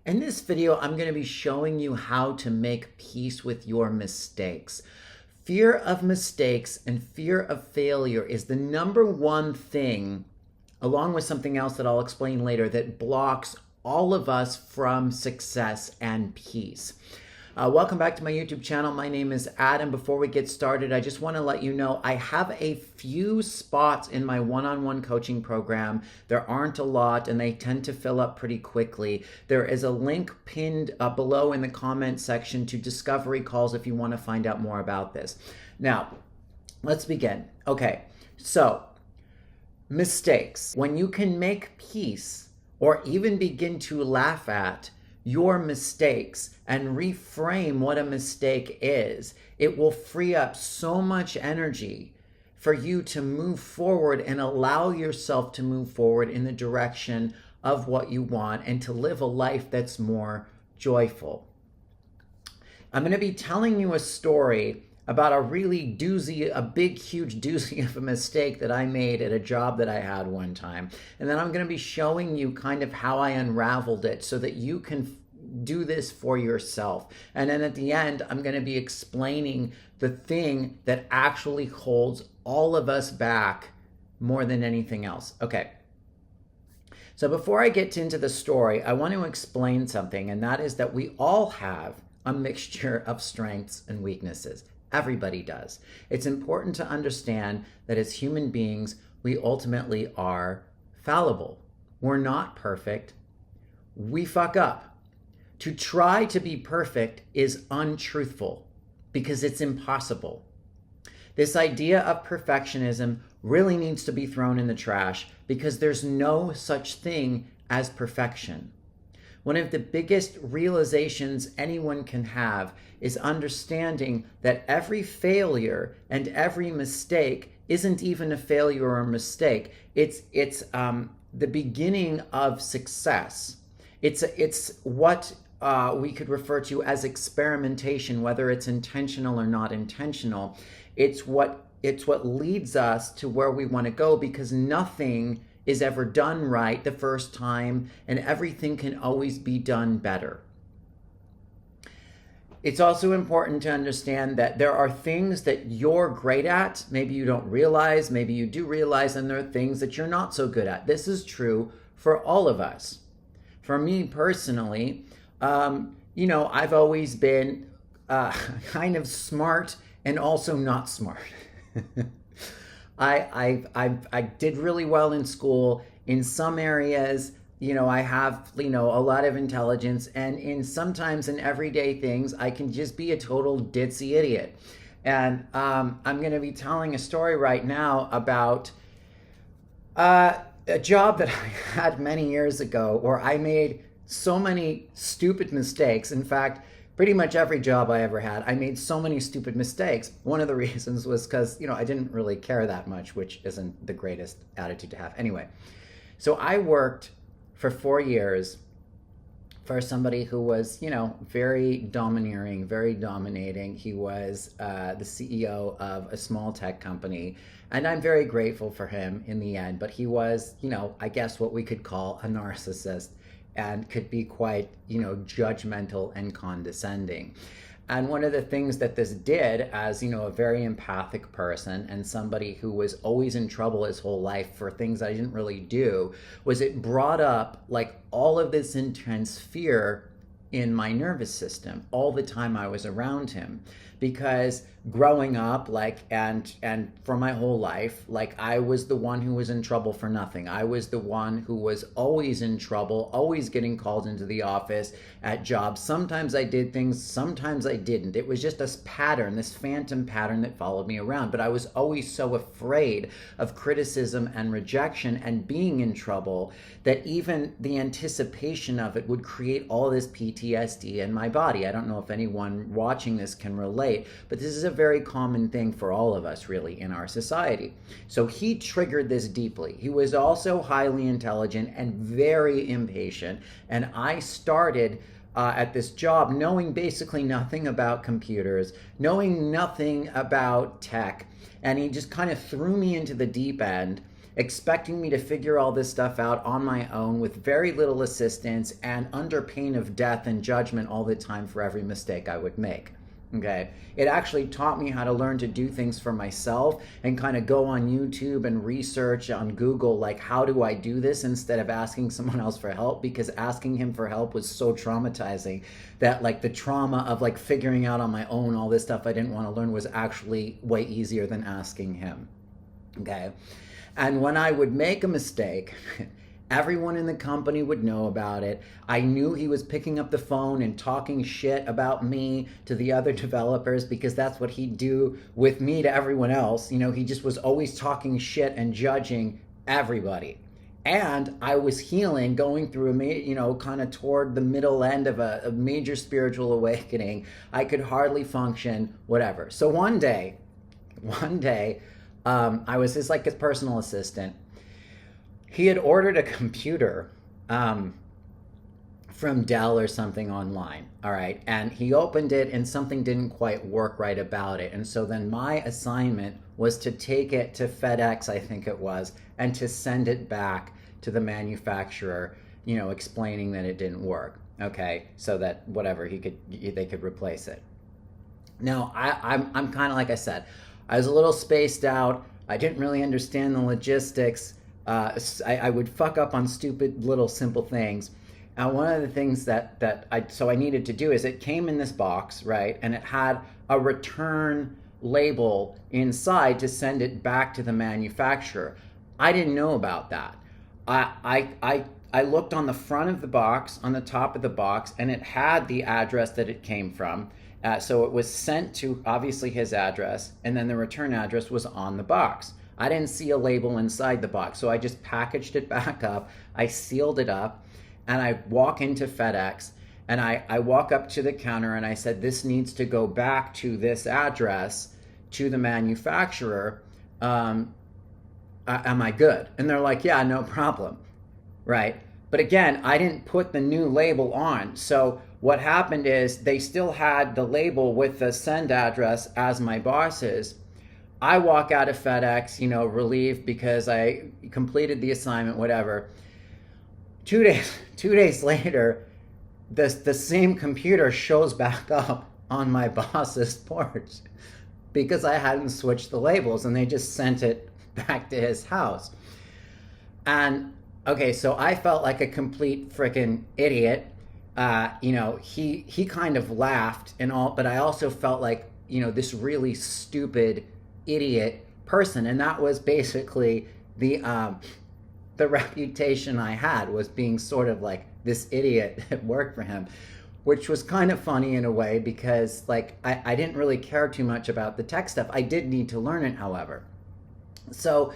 In this video, I'm going to be showing you how to make peace with your mistakes. Fear of mistakes and fear of failure is the number one thing, along with something else that I'll explain later, that blocks all of us from success and peace. Welcome back to my YouTube channel. My name is Adam. Before we get started, I just want to let you know I have a few spots in my one-on-one coaching program. There aren't a lot, and they tend to fill up pretty quickly. There is a link pinned below in the comment section to discovery calls if you want to find out more about this. Now, let's begin. Okay, so mistakes. When you can make peace or even begin to laugh at your mistakes and reframe what a mistake is, it will free up so much energy for you to move forward and allow yourself to move forward in the direction of what you want and to live a life that's more joyful. I'm going to be telling you a story about a really doozy, a big, huge doozy of a mistake that I made at a job that I had one time. And then I'm going to be showing you kind of how I unraveled it so that you can do this for yourself. And then at the end, I'm going to be explaining the thing that actually holds all of us back more than anything else. Okay. So before I get into the story, I want to explain something, and that is that we all have a mixture of strengths and weaknesses. Everybody does. It's important to understand that as human beings, we ultimately are fallible. We're not perfect. We fuck up. To try to be perfect is untruthful because it's impossible. This idea of perfectionism really needs to be thrown in the trash because there's no such thing as perfection. One of the biggest realizations anyone can have is understanding that every failure and every mistake isn't even a failure or a mistake. It's the beginning of success. It's what we could refer to as experimentation, whether it's intentional or not intentional. It's what leads us to where we want to go, because nothing is ever done right the first time, and everything can always be done better. It's also important to understand that there are things that you're great at. Maybe you don't realize, maybe you do realize, and there are things that you're not so good at. This is true for all of us. For me personally, I've always been kind of smart and also not smart. I did really well in school. In some areas, I have, a lot of intelligence, and sometimes in everyday things, I can just be a total ditzy idiot. And I'm going to be telling a story right now about a job that I had many years ago where I made so many stupid mistakes. In fact, pretty much every job I ever had, I made so many stupid mistakes. One of the reasons was because, I didn't really care that much, which isn't the greatest attitude to have. Anyway, so I worked for 4 years for somebody who was, very domineering, very dominating. He was the CEO of a small tech company, and I'm very grateful for him in the end. But he was, I guess what we could call a narcissist, and could be quite, judgmental and condescending. And one of the things that this did, as, a very empathic person and somebody who was always in trouble his whole life for things I didn't really do, was it brought up like all of this intense fear in my nervous system all the time I was around him. Because growing up, and for my whole life, I was the one who was in trouble for nothing. I was the one who was always in trouble, always getting called into the office at jobs. Sometimes I did things, sometimes I didn't. It was just this pattern, this phantom pattern that followed me around. But I was always so afraid of criticism and rejection and being in trouble that even the anticipation of it would create all this PTSD in my body. I don't know if anyone watching this can relate, but this is a very common thing for all of us really in our society. So he triggered this deeply. He was also highly intelligent and very impatient. And I started at this job knowing basically nothing about computers, knowing nothing about tech. And he just kind of threw me into the deep end expecting me to figure all this stuff out on my own with very little assistance and under pain of death and judgment all the time for every mistake I would make. Okay, it actually taught me how to learn to do things for myself and kind of go on YouTube and research on Google, like, how do I do this, instead of asking someone else for help, because asking him for help was so traumatizing that, like, the trauma of like figuring out on my own all this stuff I didn't want to learn was actually way easier than asking him. Okay, and when I would make a mistake, everyone in the company would know about it. I knew he was picking up the phone and talking shit about me to the other developers, because that's what he'd do with me to everyone else. You know, he just was always talking shit and judging everybody. And I was healing, going through kind of toward the middle end of a major spiritual awakening. I could hardly function, whatever. So one day, I was his personal assistant. He had ordered a computer from Dell or something online, all right? And he opened it and something didn't quite work right about it. And so then my assignment was to take it to FedEx, I think it was, and to send it back to the manufacturer, explaining that it didn't work, okay? So that whatever, they could replace it. Now, I'm kind of, like I said, I was a little spaced out. I didn't really understand the logistics. I would fuck up on stupid little simple things. And one of the things that I needed to do is, it came in this box, right? And it had a return label inside to send it back to the manufacturer. I didn't know about that. I looked on the front of the box, on the top of the box, and it had the address that it came from. So it was sent to, obviously, his address, and then the return address was on the box. I didn't see a label inside the box, so I just packaged it back up. I sealed it up, and I walk into FedEx, and I walk up to the counter, and I said, this needs to go back to this address to the manufacturer. Am I good? And they're like, yeah, no problem, right? But again, I didn't put the new label on. So what happened is, they still had the label with the send address as my boss's. I walk out of FedEx, relieved because I completed the assignment, whatever. 2 days later, the same computer shows back up on my boss's porch because I hadn't switched the labels, and they just sent it back to his house. And okay, so I felt like a complete freaking idiot. He kind of laughed and all, but I also felt like, this really stupid idiot person. And that was basically the reputation I had, was being sort of like this idiot that worked for him, which was kind of funny in a way, because I didn't really care too much about the tech stuff. I did need to learn it, however. So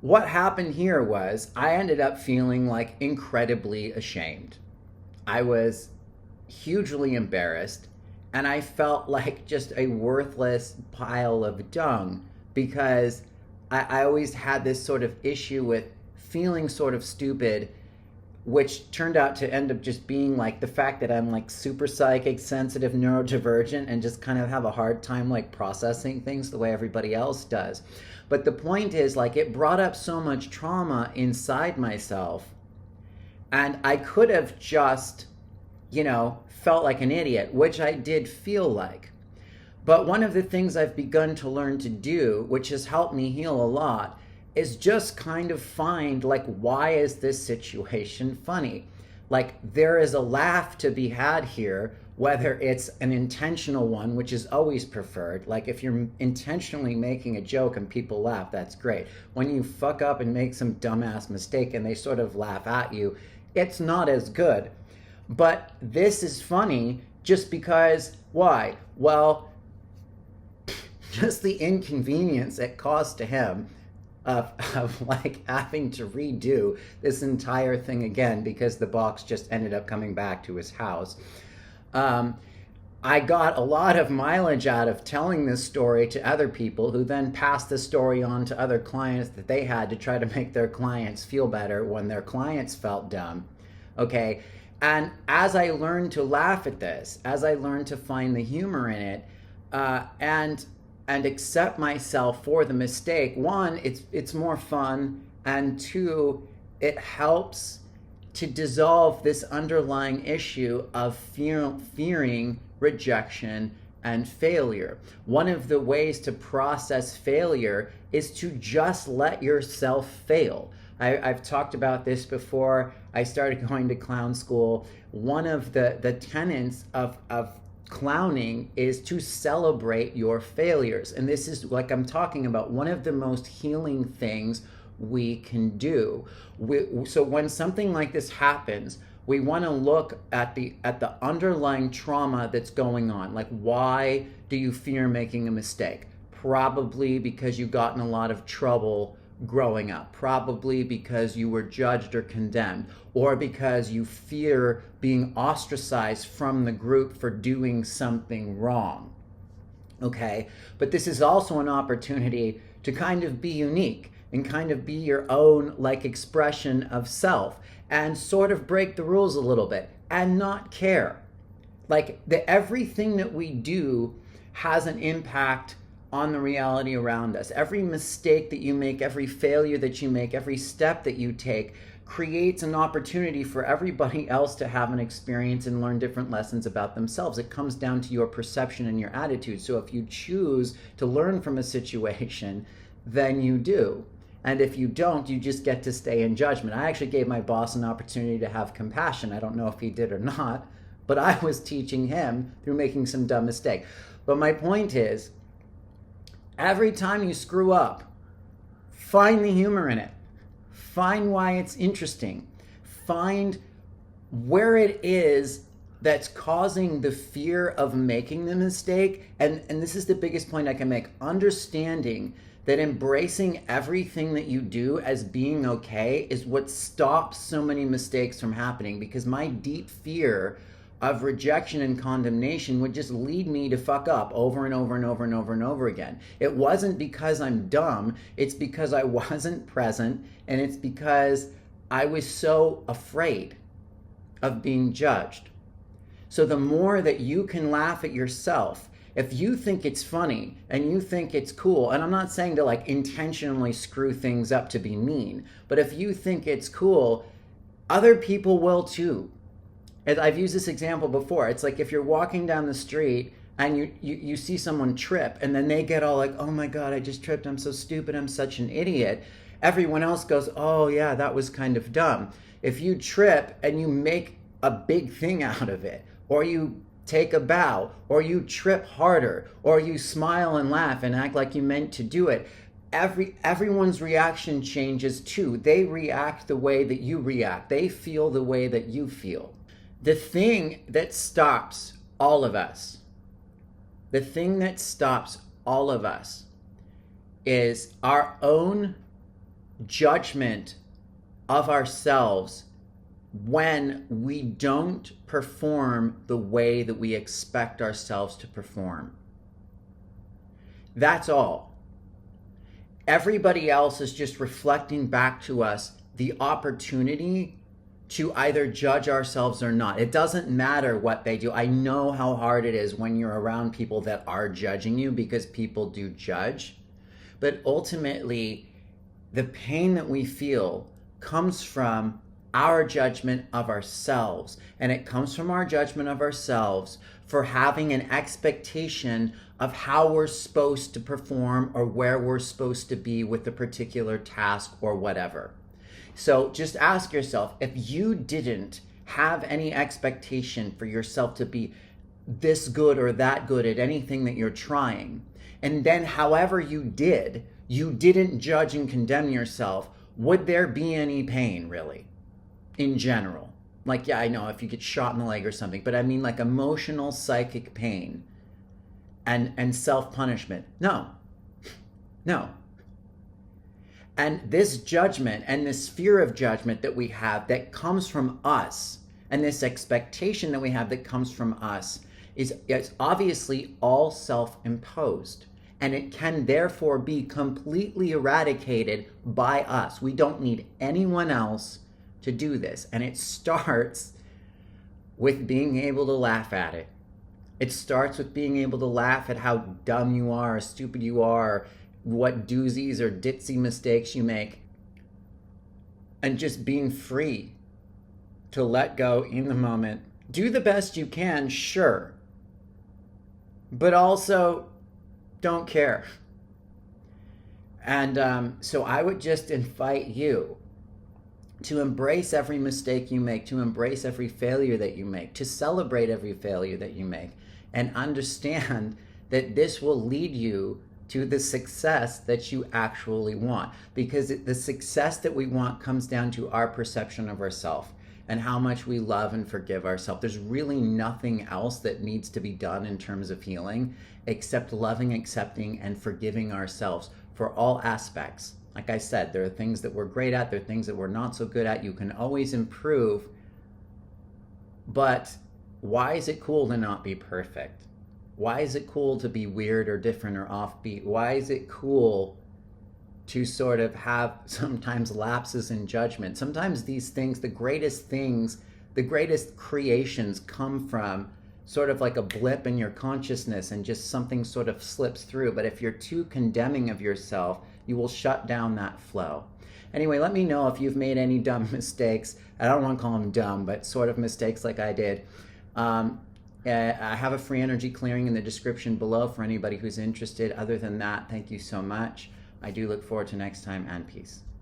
what happened here was, I ended up feeling like incredibly ashamed. I was hugely embarrassed, and I felt like just a worthless pile of dung, because I always had this sort of issue with feeling sort of stupid, which turned out to end up just being like the fact that I'm like super psychic, sensitive, neurodivergent, and just kind of have a hard time like processing things the way everybody else does. But the point is, like, it brought up so much trauma inside myself, and I could have just, felt like an idiot, which I did feel like. But one of the things I've begun to learn to do, which has helped me heal a lot, is just kind of find, like, why is this situation funny? Like, there is a laugh to be had here, whether it's an intentional one, which is always preferred. Like, if you're intentionally making a joke and people laugh, that's great. When you fuck up and make some dumbass mistake and they sort of laugh at you, it's not as good. But this is funny just because, why? Well, just the inconvenience it caused to him of like having to redo this entire thing again, because the box just ended up coming back to his house. I got a lot of mileage out of telling this story to other people, who then passed the story on to other clients that they had to try to make their clients feel better when their clients felt dumb. Okay. And as I learned to laugh at this, as I learned to find the humor in it, and accept myself for the mistake, one, it's more fun, And two, it helps to dissolve this underlying issue of fearing rejection and failure. One of the ways to process failure is to just let yourself fail. I've talked about this before. I started going to clown school. One of the tenets of clowning is to celebrate your failures. And this is, like I'm talking about, one of the most healing things we can do. So when something like this happens, we want to look at the underlying trauma that's going on. Like, why do you fear making a mistake? Probably because you got in a lot of trouble growing up, probably because you were judged or condemned, or because you fear being ostracized from the group for doing something wrong. Okay, but this is also an opportunity to kind of be unique and kind of be your own like expression of self and sort of break the rules a little bit and not care. Like everything that we do has an impact on the reality around us. Every mistake that you make, every failure that you make, every step that you take creates an opportunity for everybody else to have an experience and learn different lessons about themselves. It comes down to your perception and your attitude. So if you choose to learn from a situation, then you do. And if you don't, you just get to stay in judgment. I actually gave my boss an opportunity to have compassion. I don't know if he did or not, but I was teaching him through making some dumb mistake. But my point is, every time you screw up, find the humor in it. Find why it's interesting. Find where it is that's causing the fear of making the mistake. And this is the biggest point I can make. Understanding that embracing everything that you do as being okay is what stops so many mistakes from happening, because my deep fear of rejection and condemnation would just lead me to fuck up over and over and over and over and over again. It wasn't because I'm dumb, it's because I wasn't present, and it's because I was so afraid of being judged. So the more that you can laugh at yourself, if you think it's funny and you think it's cool, and I'm not saying to like intentionally screw things up to be mean, but if you think it's cool, other people will too. And I've used this example before. It's like if you're walking down the street and you see someone trip and then they get all like, oh my God, I just tripped. I'm so stupid. I'm such an idiot. Everyone else goes, oh yeah, that was kind of dumb. If you trip and you make a big thing out of it, or you take a bow, or you trip harder, or you smile and laugh and act like you meant to do it, everyone's reaction changes too. They react the way that you react. They feel the way that you feel. The thing that stops all of us, is our own judgment of ourselves when we don't perform the way that we expect ourselves to perform. That's all. Everybody else is just reflecting back to us the opportunity to either judge ourselves or not. It doesn't matter what they do. I know how hard it is when you're around people that are judging you, because people do judge. But ultimately, the pain that we feel comes from our judgment of ourselves. And it comes from our judgment of ourselves for having an expectation of how we're supposed to perform or where we're supposed to be with a particular task or whatever. So just ask yourself, if you didn't have any expectation for yourself to be this good or that good at anything that you're trying, and then however you didn't judge and condemn yourself, would there be any pain really? In general, like, yeah, I know if you get shot in the leg or something, but I mean like emotional, psychic pain and self-punishment. No. And this judgment and this fear of judgment that we have that comes from us, and this expectation that we have that comes from us, is obviously all self-imposed. And it can therefore be completely eradicated by us. We don't need anyone else to do this. And it starts with being able to laugh at it. It starts with being able to laugh at how dumb you are, stupid you are, what doozies or ditzy mistakes you make. and just being free to let go in the moment. Do the best you can, sure, but also don't care. And so I would just invite you to embrace every mistake you make, to embrace every failure that you make, to celebrate every failure that you make, and understand that this will lead you to the success that you actually want. Because the success that we want comes down to our perception of ourselves and how much we love and forgive ourselves. There's really nothing else that needs to be done in terms of healing except loving, accepting, and forgiving ourselves for all aspects. Like I said, there are things that we're great at, there are things that we're not so good at. You can always improve, but why is it cool to not be perfect? Why is it cool to be weird or different or offbeat? Why is it cool to sort of have sometimes lapses in judgment? Sometimes these things, the greatest creations come from sort of like a blip in your consciousness and just something sort of slips through. But if you're too condemning of yourself, you will shut down that flow. Anyway, let me know if you've made any dumb mistakes. I don't want to call them dumb, but sort of mistakes like I did. I have a free energy clearing in the description below for anybody who's interested. Other than that, thank you so much. I do look forward to next time, and peace.